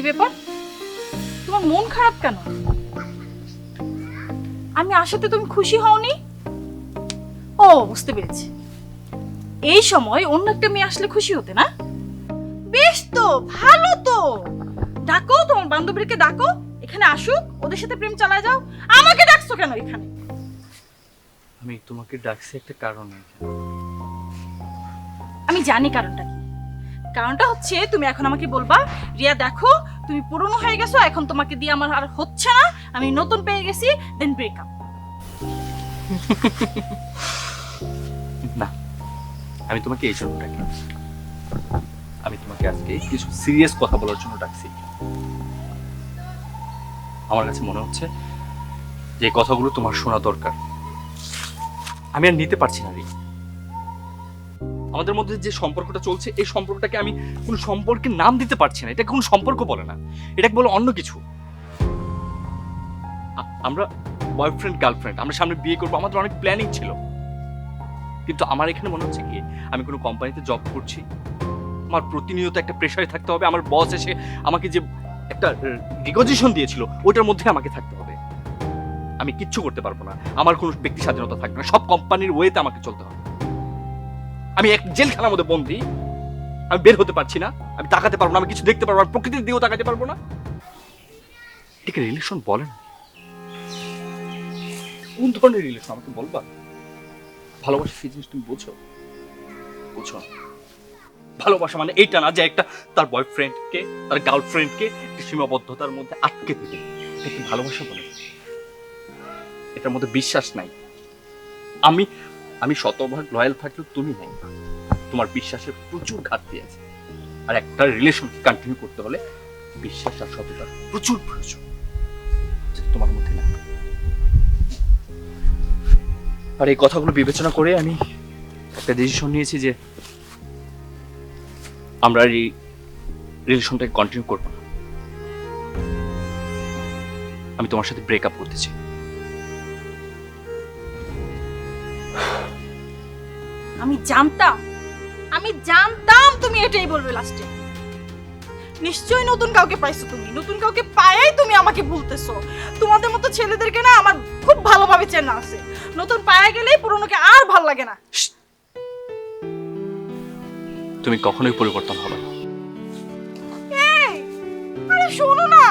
ব্যাপার? তোমার মন খারাপ কেন? আমি আসাতে তুমি খুশি হওনি? ও, বুঝতে পেরেছি। এই সময় অন্য একটা মেয়ে আসলে খুশি হতে না? বেশ তো, ভালো তো। ডাকো তোমার বান্ধবীকে, ডাকো এখানে আসুক, ওদের সাথে প্রেম চালায় যাও। আমাকে ডাকছো কেন এখানে? আমি তোমাকে ডাকছি একটা কারণে। আমি জানি কারণটা কি। কারণটা হচ্ছে তুমি এখন আমাকে বলবা, রিয়া দেখো তুমি পুরনো হয়ে গেছো, এখন তোমাকে দিয়ে আমার আর হচ্ছে না, আমি নতুন পেয়ে গেছি, দেন ব্রেকআপ। না, আমি তোমাকে এই জন্য ডাকি। আমি তোমাকে আজকে কিছু সিরিয়াস কথা বলার জন্য ডাকছি। আমার কাছে মনে হচ্ছে যে এই কথাগুলো তোমার শোনা দরকার। আমি আর নিতে পারছি না রে। আমাদের মধ্যে যে সম্পর্কটা চলছে, এই সম্পর্কটাকে আমি কোন সম্পর্কের নাম দিতে পারছি না। এটা কোন সম্পর্ক বলে না, এটাকে বলে অন্য কিছু। আমরা বয়ফ্রেন্ড গার্লফ্রেন্ড, আমরা সামনে বিয়ে করবো, আমাদের অনেক প্ল্যানিং ছিল। কিন্তু আমার এখানে মনে হচ্ছে কি, আমি কোনো কোম্পানিতে জব করছি, আমার প্রতিনিয়ত একটা প্রেশারে থাকতে হবে। আমার বস এসে আমাকে যে একটা রিকজিশন দিয়েছিল, ওটার মধ্যে আমাকে থাকতে হবে। আমি কিচ্ছু করতে পারবো না, আমার কোনো ব্যক্তি স্বাধীনতা থাকবে না, সব কোম্পানির ওয়েতে আমাকে চলতে হবে। আমি এক জেলখানার মধ্যে বন্দী, আমি বের হতে পারছি না, আমি তাকাতে পারবো না, আমি কিছু দেখতে পারবো না, প্রকৃতির দিকেও তাকাতে পারবো না। ঠিক রিলেশন বলেন কোন ধরনের রিলেশন আমাকে বলবা? ভালোবাসা কি জিনিস তুমি বোঝো? বুঝো না। ভালোবাসা মানে এইটা না যে একটা তার বয়ফ্রেন্ডকে, তার গার্লফ্রেন্ডকে সীমাবদ্ধতার মধ্যে আটকে দেবে। এটা কি ভালোবাসা বলে? এটার মধ্যে বিশ্বাস নাই। আমি আমি শতভাগ লয়াল থাকলেও তুমি নাই। তোমার বিশ্বাসের প্রচুর ঘাটতি আছে। আর একটা রিলেশনকে কন্টিনিউ করতে হলে বিশ্বাস আর সততার প্রচুর প্রয়োজন, যেটা তোমার মধ্যে না। আর এই কথাগুলো বিবেচনা করে আমি একটা ডিসিশন নিয়েছি যে আমরা এই রিলেশনটাকে কন্টিনিউ করবো না। আমি তোমার সাথে ব্রেকআপ করতে চাই। আমি জানতাম তুমি এটাই বলবে লাস্টে। নিশ্চয়ই নতুন কাউকে পাইছো তুমি, নতুন কাউকে পায়াই তুমি আমাকে বলতেছো। তোমাদের মতো ছেলেদেরকে না আমার খুব ভালোভাবে চেনা আছে, নতুন পায়া গেলেই পুরনোকে আর ভাল লাগে না। তুমি কখনোই পরিবর্তন হবে না। এই, আরে শোনো না,